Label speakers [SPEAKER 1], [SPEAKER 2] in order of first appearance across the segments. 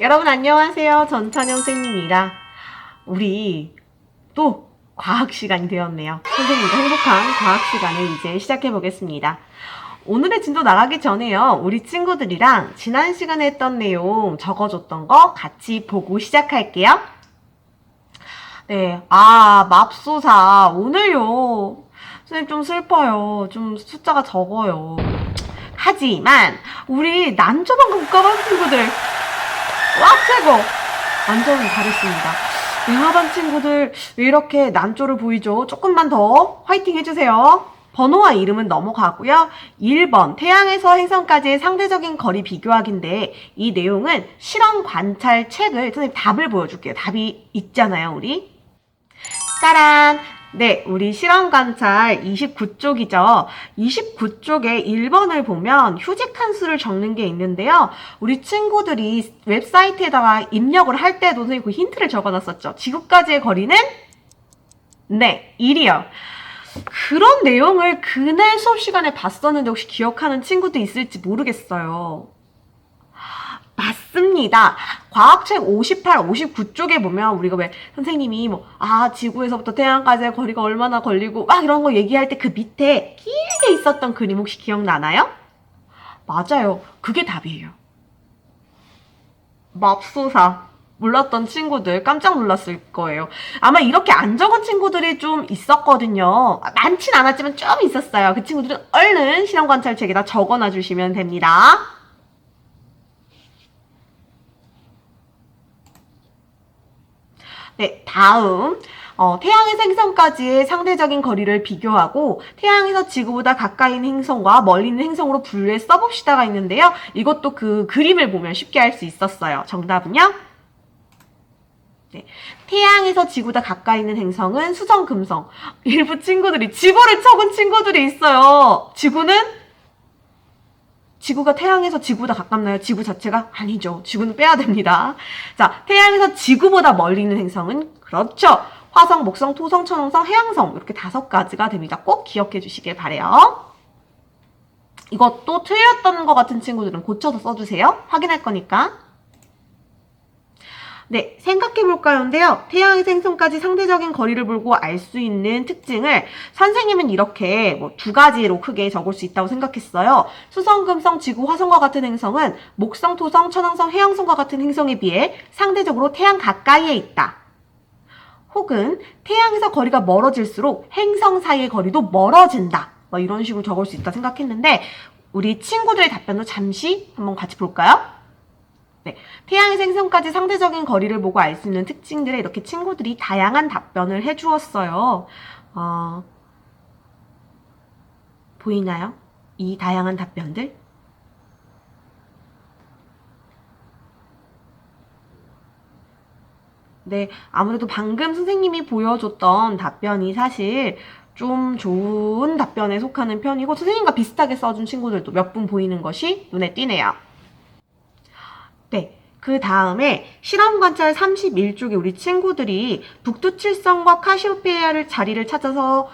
[SPEAKER 1] 여러분 안녕하세요. 전찬영 선생님입니다. 우리 또 과학 시간이 되었네요. 선생님과 행복한 과학 시간을 이제 시작해 보겠습니다. 오늘의 진도 나가기 전에요. 우리 친구들이랑 지난 시간에 했던 내용 적어줬던 거 같이 보고 시작할게요. 네, 맙소사. 오늘요. 선생님 좀 슬퍼요. 좀 숫자가 적어요. 하지만 우리 난조방과 국가반 친구들 와 최고! 완전 잘했습니다. 영화반 친구들 왜 이렇게 난조를 보이죠? 조금만 더 화이팅 해주세요. 번호와 이름은 넘어가고요. 1번 태양에서 행성까지의 상대적인 거리 비교하기인데 이 내용은 실험 관찰 책을 선생님 답을 보여줄게요. 답이 있잖아요 우리. 짜란! 네, 우리 실험 관찰 29쪽이죠. 29쪽에 1번을 보면 휴직 함수를 적는 게 있는데요. 우리 친구들이 웹사이트에다가 입력을 할 때도 선생님 그 힌트를 적어놨었죠. 지구까지의 거리는? 네, 1이요. 그런 내용을 그날 수업 시간에 봤었는데 혹시 기억하는 친구도 있을지 모르겠어요. 맞습니다. 과학책 58, 59쪽에 보면 우리가 왜 선생님이 지구에서부터 태양까지의 거리가 얼마나 걸리고 막 이런 거 얘기할 때 그 밑에 길게 있었던 그림 혹시 기억나나요? 맞아요. 그게 답이에요. 맙소사. 몰랐던 친구들 깜짝 놀랐을 거예요. 아마 이렇게 안 적은 친구들이 좀 있었거든요. 많진 않았지만 좀 있었어요. 그 친구들은 얼른 실험관찰책에다 적어놔 주시면 됩니다. 네, 다음. 태양에서 행성까지의 상대적인 거리를 비교하고 태양에서 지구보다 가까이 있는 행성과 멀리 있는 행성으로 분류해 써봅시다가 있는데요. 이것도 그 그림을 보면 쉽게 할 수 있었어요. 정답은요? 네, 태양에서 지구보다 가까이 있는 행성은 수성, 금성. 일부 친구들이 지구를 적은 친구들이 있어요. 지구가 태양에서 지구보다 가깝나요? 지구 자체가? 아니죠. 지구는 빼야 됩니다. 자, 태양에서 지구보다 멀리 있는 행성은? 그렇죠. 화성, 목성, 토성, 천왕성, 해왕성 이렇게 5가지가 됩니다. 꼭 기억해 주시길 바래요. 이것도 틀렸던 것 같은 친구들은 고쳐서 써주세요. 확인할 거니까. 네, 생각해볼까요?인데요. 태양에서 행성까지 상대적인 거리를 보고 알 수 있는 특징을 선생님은 이렇게 2가지로 크게 적을 수 있다고 생각했어요. 수성, 금성, 지구, 화성과 같은 행성은 목성, 토성, 천왕성, 해왕성과 같은 행성에 비해 상대적으로 태양 가까이에 있다. 혹은 태양에서 거리가 멀어질수록 행성 사이의 거리도 멀어진다. 이런 식으로 적을 수 있다 생각했는데 우리 친구들의 답변도 잠시 한번 같이 볼까요? 네, 태양에서 행성까지 상대적인 거리를 보고 알 수 있는 특징들에 이렇게 친구들이 다양한 답변을 해주었어요. 보이나요? 이 다양한 답변들? 네, 아무래도 방금 선생님이 보여줬던 답변이 사실 좀 좋은 답변에 속하는 편이고 선생님과 비슷하게 써준 친구들도 몇 분 보이는 것이 눈에 띄네요. 네, 그 다음에 실험관찰 31쪽에 우리 친구들이 북두칠성과 카시오페이아를 자리를 찾아서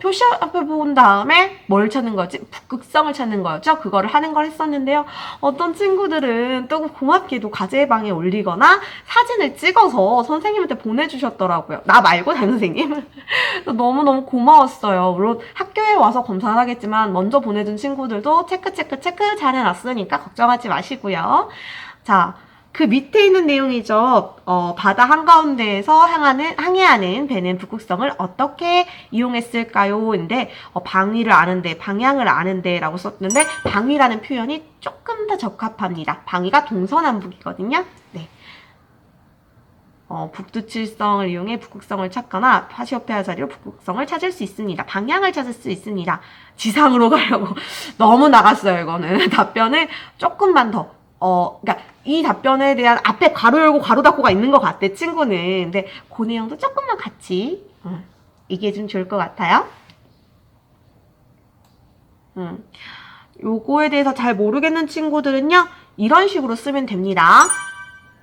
[SPEAKER 1] 표시앞에 본 다음에 뭘 찾는 거지? 북극성을 찾는 거였죠? 그거를 하는 걸 했었는데요. 어떤 친구들은 또 고맙게도 과제방에 올리거나 사진을 찍어서 선생님한테 보내주셨더라고요. 나 말고 다른 선생님. 너무너무 고마웠어요. 물론 학교에 와서 검사를 하겠지만 먼저 보내준 친구들도 체크 잘 해놨으니까 걱정하지 마시고요. 자, 그 밑에 있는 내용이죠. 바다 한가운데에서 항해하는 배는 북극성을 어떻게 이용했을까요? 인데 방위를 아는데, 방향을 아는데 라고 썼는데 방위라는 표현이 조금 더 적합합니다. 방위가 동서남북이거든요. 네. 북두칠성을 이용해 북극성을 찾거나 카시오페아 자리로 북극성을 찾을 수 있습니다. 방향을 찾을 수 있습니다. 지상으로 가려고 너무 나갔어요. 이거는 답변을 조금만 더 그러니까 이 답변에 대한 앞에 괄호 열고 괄호 닫고가 있는 것 같대, 친구는. 근데 그 내용도 조금만 같이 얘기해주면 좋을 것 같아요. 요거에 대해서 잘 모르겠는 친구들은요, 이런 식으로 쓰면 됩니다.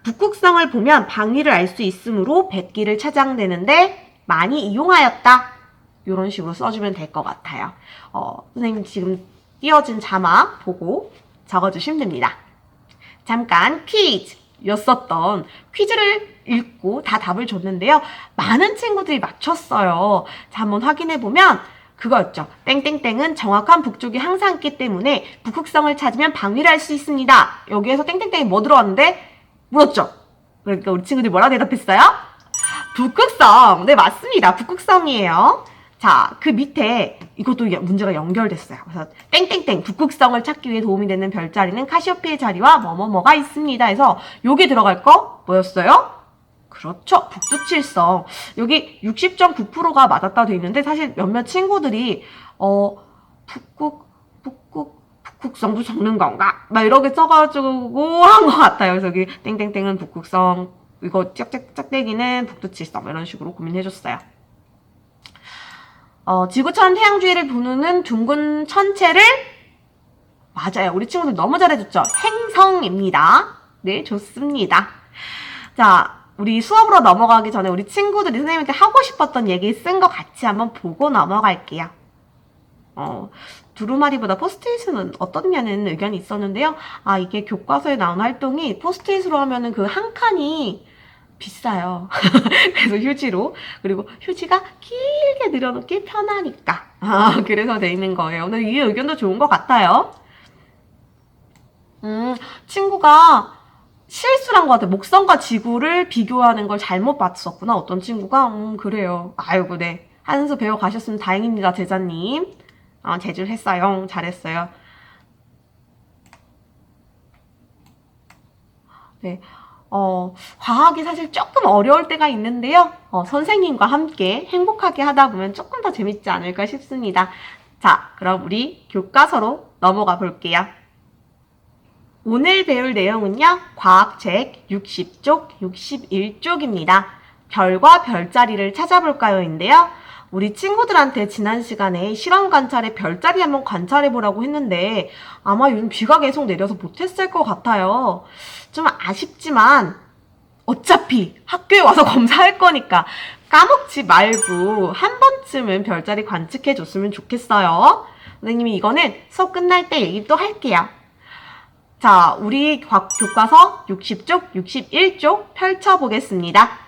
[SPEAKER 1] 북극성을 보면 방위를 알 수 있으므로 백기를 차장되는데 많이 이용하였다. 이런 식으로 써주면 될 것 같아요. 선생님 지금 띄워진 자막 보고 적어주시면 됩니다. 잠깐 퀴즈! 였었던 퀴즈를 읽고 다 답을 줬는데요. 많은 친구들이 맞췄어요. 자, 한번 확인해보면 그거였죠. 땡땡땡은 정확한 북쪽이 항상 있기 때문에 북극성을 찾으면 방위를 할 수 있습니다. 여기에서 땡땡땡이 뭐 들어왔는데? 물었죠. 그러니까 우리 친구들이 뭐라 대답했어요? 북극성. 네, 맞습니다. 북극성이에요. 자, 그 밑에 이것도 문제가 연결됐어요. 그래서 땡땡땡 북극성을 찾기 위해 도움이 되는 별자리는 카시오페의 자리와 뭐뭐뭐가 있습니다. 해서 여기 들어갈 거 뭐였어요? 그렇죠. 북두칠성. 여기 60.9%가 맞았다고 돼 있는데 사실 몇몇 친구들이 북극성도 적는 건가? 막 이렇게 써가지고 한 것 같아요. 그래서 여기 땡땡땡은 북극성, 이거 짝짝짝대기는 북두칠성 이런 식으로 고민해줬어요. 지구처럼 태양 주위를 도는 둥근 천체를 맞아요. 우리 친구들 너무 잘해줬죠? 행성입니다. 네, 좋습니다. 자, 우리 수업으로 넘어가기 전에 우리 친구들이 선생님한테 하고 싶었던 얘기 쓴 거 같이 한번 보고 넘어갈게요. 두루마리보다 포스트잇은 어떻냐는 의견이 있었는데요. 아, 이게 교과서에 나온 활동이 포스트잇으로 하면은 그 한 칸이 비싸요. 그래서 휴지로. 그리고 휴지가 길게 늘어놓기 편하니까. 그래서 돼 있는 거예요. 근데 이 의견도 좋은 것 같아요. 친구가 실수를 한 것 같아요. 목성과 지구를 비교하는 걸 잘못 봤었구나. 어떤 친구가. 그래요. 아이고, 네. 한 수 배워 가셨으면 다행입니다, 제자님. 제출했어요. 잘했어요. 네. 과학이 사실 조금 어려울 때가 있는데요. 선생님과 함께 행복하게 하다 보면 조금 더 재밌지 않을까 싶습니다. 자, 그럼 우리 교과서로 넘어가 볼게요. 오늘 배울 내용은요. 과학책 60쪽, 61쪽입니다. 별과 별자리를 찾아볼까요?인데요. 우리 친구들한테 지난 시간에 실험 관찰에 별자리 한번 관찰해보라고 했는데 아마 요즘 비가 계속 내려서 못했을 것 같아요. 좀 아쉽지만 어차피 학교에 와서 검사할 거니까 까먹지 말고 한 번쯤은 별자리 관측해줬으면 좋겠어요. 선생님이 이거는 수업 끝날 때 얘기 또 할게요. 자, 우리 교과서 60쪽, 61쪽 펼쳐보겠습니다.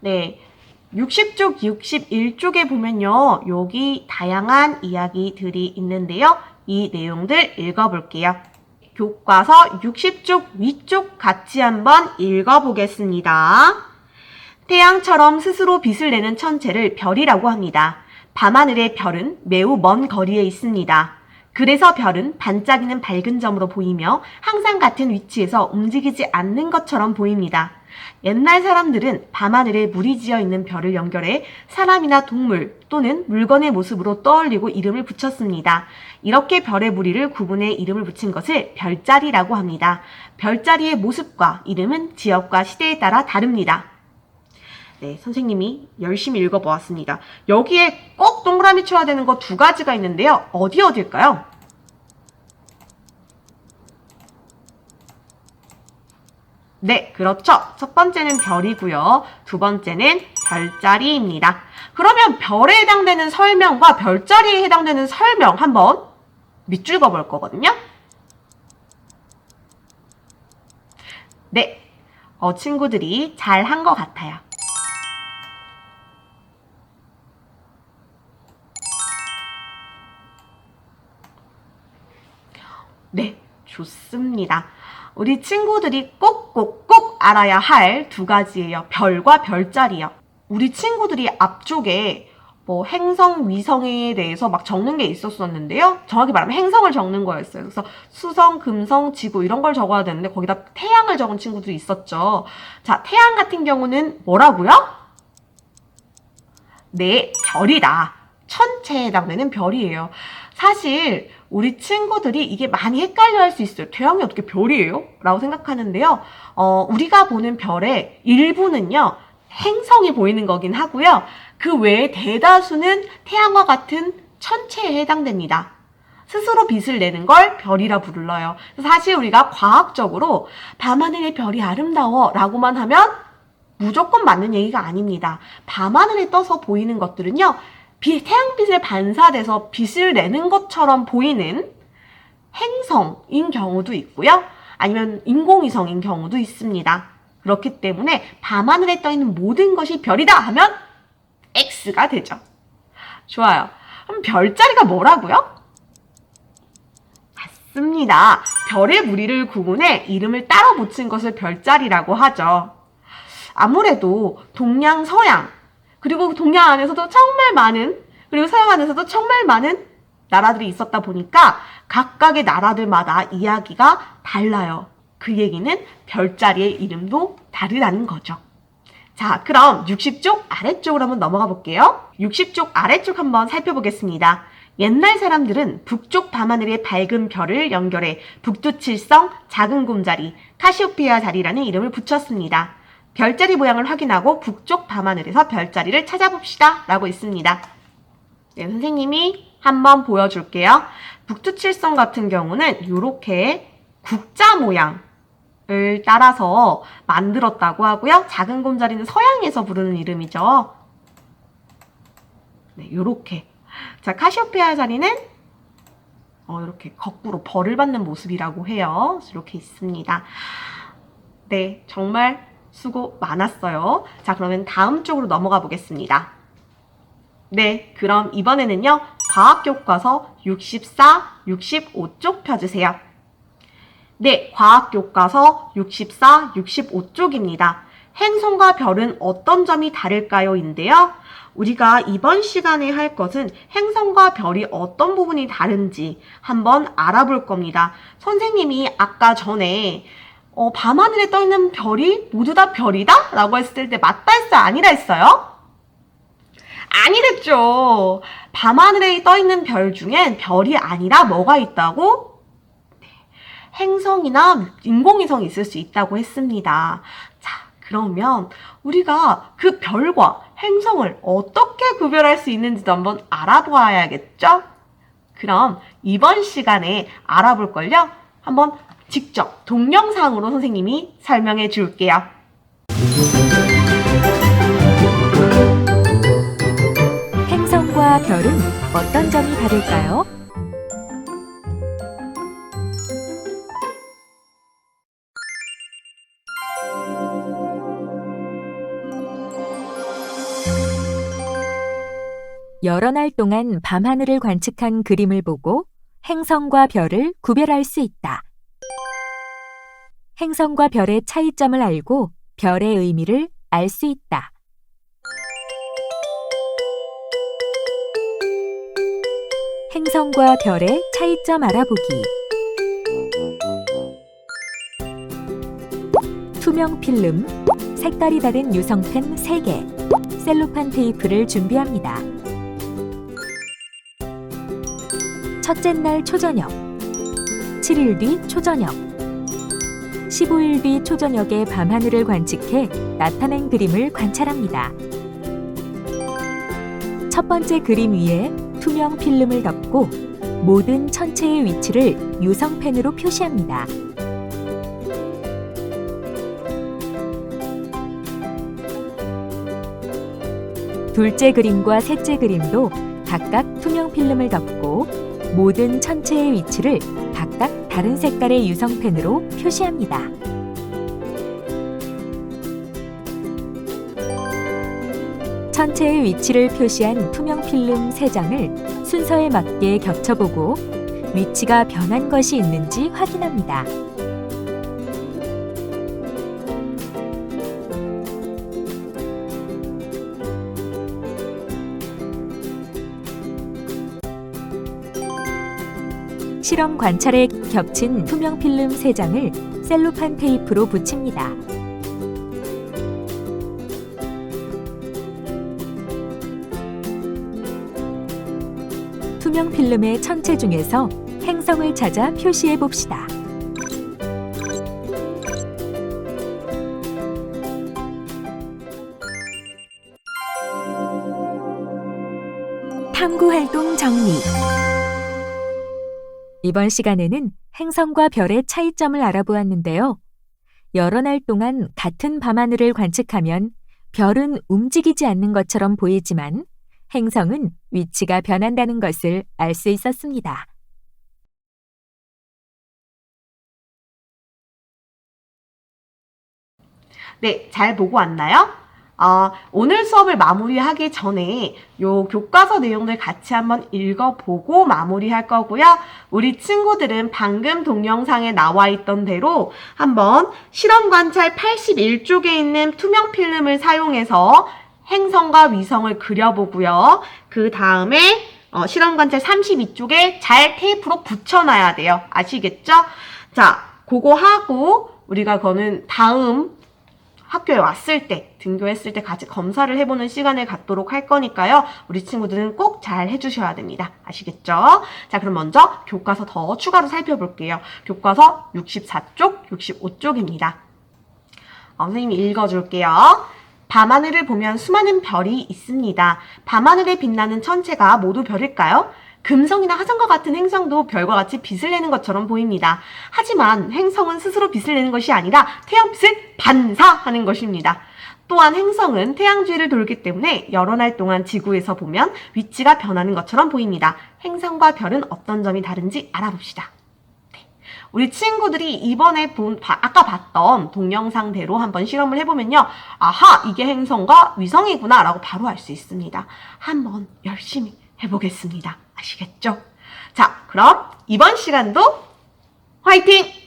[SPEAKER 1] 네, 60쪽, 61쪽에 보면요. 여기 다양한 이야기들이 있는데요. 이 내용들 읽어볼게요. 교과서 60쪽 위쪽 같이 한번 읽어보겠습니다. 태양처럼 스스로 빛을 내는 천체를 별이라고 합니다. 밤하늘의 별은 매우 먼 거리에 있습니다. 그래서 별은 반짝이는 밝은 점으로 보이며 항상 같은 위치에서 움직이지 않는 것처럼 보입니다. 옛날 사람들은 밤하늘에 물이 지어 있는 별을 연결해 사람이나 동물 또는 물건의 모습으로 떠올리고 이름을 붙였습니다. 이렇게 별의 무리를 구분해 이름을 붙인 것을 별자리라고 합니다. 별자리의 모습과 이름은 지역과 시대에 따라 다릅니다. 네, 선생님이 열심히 읽어보았습니다. 여기에 꼭 동그라미 쳐야 되는 거 두 가지가 있는데요. 어디일까요? 네, 그렇죠. 첫 번째는 별이고요. 두 번째는 별자리입니다. 그러면 별에 해당되는 설명과 별자리에 해당되는 설명 한번 밑줄 그어볼 거거든요. 네, 친구들이 잘 한 것 같아요. 네, 좋습니다. 우리 친구들이 꼭 알아야 할 두 가지예요. 별과 별자리요. 우리 친구들이 앞쪽에 뭐 행성, 위성에 대해서 막 적는 게 있었었는데요. 정확히 말하면 행성을 적는 거였어요. 그래서 수성, 금성, 지구 이런 걸 적어야 되는데 거기다 태양을 적은 친구들이 있었죠. 자, 태양 같은 경우는 뭐라고요? 네, 별이다. 천체에 해당되는 별이에요. 사실 우리 친구들이 이게 많이 헷갈려 할 수 있어요. 태양이 어떻게 별이에요? 라고 생각하는데요. 우리가 보는 별의 일부는요. 행성이 보이는 거긴 하고요. 그 외에 대다수는 태양과 같은 천체에 해당됩니다. 스스로 빛을 내는 걸 별이라 불러요. 사실 우리가 과학적으로 밤하늘의 별이 아름다워 라고만 하면 무조건 맞는 얘기가 아닙니다. 밤하늘에 떠서 보이는 것들은요. 태양빛에 반사돼서 빛을 내는 것처럼 보이는 행성인 경우도 있고요. 아니면 인공위성인 경우도 있습니다. 그렇기 때문에 밤하늘에 떠있는 모든 것이 별이다 하면 X가 되죠. 좋아요. 그럼 별자리가 뭐라고요? 맞습니다. 별의 무리를 구분해 이름을 따로 붙인 것을 별자리라고 하죠. 아무래도 동양, 서양, 그리고 동양 안에서도 정말 많은, 그리고 서양 안에서도 정말 많은 나라들이 있었다 보니까 각각의 나라들마다 이야기가 달라요. 그 얘기는 별자리의 이름도 다르다는 거죠. 자, 그럼 60쪽 아래쪽으로 한번 넘어가 볼게요. 60쪽 아래쪽 한번 살펴보겠습니다. 옛날 사람들은 북쪽 밤하늘의 밝은 별을 연결해 북두칠성, 작은 곰자리, 카시오페아 자리라는 이름을 붙였습니다. 별자리 모양을 확인하고 북쪽 밤하늘에서 별자리를 찾아봅시다 라고 있습니다. 네, 선생님이 한번 보여줄게요. 북두칠성 같은 경우는 이렇게 국자 모양을 따라서 만들었다고 하고요. 작은 곰자리는 서양에서 부르는 이름이죠. 네, 요렇게. 자, 카시오페아 자리는 이렇게 거꾸로 벌을 받는 모습이라고 해요. 이렇게 있습니다. 네, 정말 수고 많았어요. 자, 그러면 다음 쪽으로 넘어가 보겠습니다. 네, 그럼 이번에는요. 과학교과서 64, 65쪽 펴주세요. 네, 과학교과서 64, 65쪽입니다. 행성과 별은 어떤 점이 다를까요? 인데요. 우리가 이번 시간에 할 것은 행성과 별이 어떤 부분이 다른지 한번 알아볼 겁니다. 선생님이 아까 전에 밤하늘에 떠있는 별이 모두 다 별이다? 라고 했을 때 맞다 했어요? 아니라 했어요? 아니랬죠. 밤하늘에 떠있는 별 중엔 별이 아니라 뭐가 있다고? 네, 행성이나 인공위성이 있을 수 있다고 했습니다. 자, 그러면 우리가 그 별과 행성을 어떻게 구별할 수 있는지도 한번 알아보아야겠죠? 그럼 이번 시간에 알아볼 걸요? 한번 직접 동영상으로 선생님이 설명해 줄게요.
[SPEAKER 2] 행성과 별은 어떤 점이 다를까요? 여러 날 동안 밤하늘을 관측한 그림을 보고 행성과 별을 구별할 수 있다. 행성과 별의 차이점을 알고 별의 의미를 알 수 있다. 행성과 별의 차이점 알아보기. 투명 필름, 색깔이 다른 유성펜 3개, 셀로판 테이프를 준비합니다. 첫째 날 초저녁, 7일 뒤 초저녁, 15일 뒤 초저녁에 밤하늘을 관측해 나타낸 그림을 관찰합니다. 첫 번째 그림 위에 투명 필름을 덮고 모든 천체의 위치를 유성펜으로 표시합니다. 둘째 그림과 셋째 그림도 각각 투명 필름을 덮고 모든 천체의 위치를 각각 다른 색깔의 유성펜으로 표시합니다. 천체의 위치를 표시한 투명 필름 3장을 순서에 맞게 겹쳐보고 위치가 변한 것이 있는지 확인합니다. 실험 관찰에 겹친 투명 필름 3장을 셀로판 테이프로 붙입니다. 투명 필름의 천체 중에서 행성을 찾아 표시해 봅시다. 탐구활동 정리. 이번 시간에는 행성과 별의 차이점을 알아보았는데요. 여러 날 동안 같은 밤하늘을 관측하면 별은 움직이지 않는 것처럼 보이지만 행성은 위치가 변한다는 것을 알 수 있었습니다.
[SPEAKER 1] 네, 잘 보고 왔나요? 오늘 수업을 마무리하기 전에 요 교과서 내용들 같이 한번 읽어보고 마무리할 거고요. 우리 친구들은 방금 동영상에 나와 있던 대로 한번 실험 관찰 81쪽에 있는 투명 필름을 사용해서 행성과 위성을 그려보고요. 그 다음에 실험 관찰 32쪽에 잘 테이프로 붙여놔야 돼요. 아시겠죠? 자, 그거 하고 우리가 그거는 다음 학교에 왔을 때, 등교했을 때 같이 검사를 해보는 시간을 갖도록 할 거니까요. 우리 친구들은 꼭 잘 해주셔야 됩니다. 아시겠죠? 자, 그럼 먼저 교과서 더 추가로 살펴볼게요. 교과서 64쪽, 65쪽입니다. 선생님이 읽어줄게요. 밤하늘을 보면 수많은 별이 있습니다. 밤하늘에 빛나는 천체가 모두 별일까요? 금성이나 화성과 같은 행성도 별과 같이 빛을 내는 것처럼 보입니다. 하지만 행성은 스스로 빛을 내는 것이 아니라 태양빛을 반사하는 것입니다. 또한 행성은 태양 주위를 돌기 때문에 여러 날 동안 지구에서 보면 위치가 변하는 것처럼 보입니다. 행성과 별은 어떤 점이 다른지 알아봅시다. 우리 친구들이 이번에 아까 봤던 동영상대로 한번 실험을 해보면요. 아하, 이게 행성과 위성이구나 라고 바로 알 수 있습니다. 한번 열심히 해보겠습니다. 아시겠죠? 자, 그럼 이번 시간도 화이팅!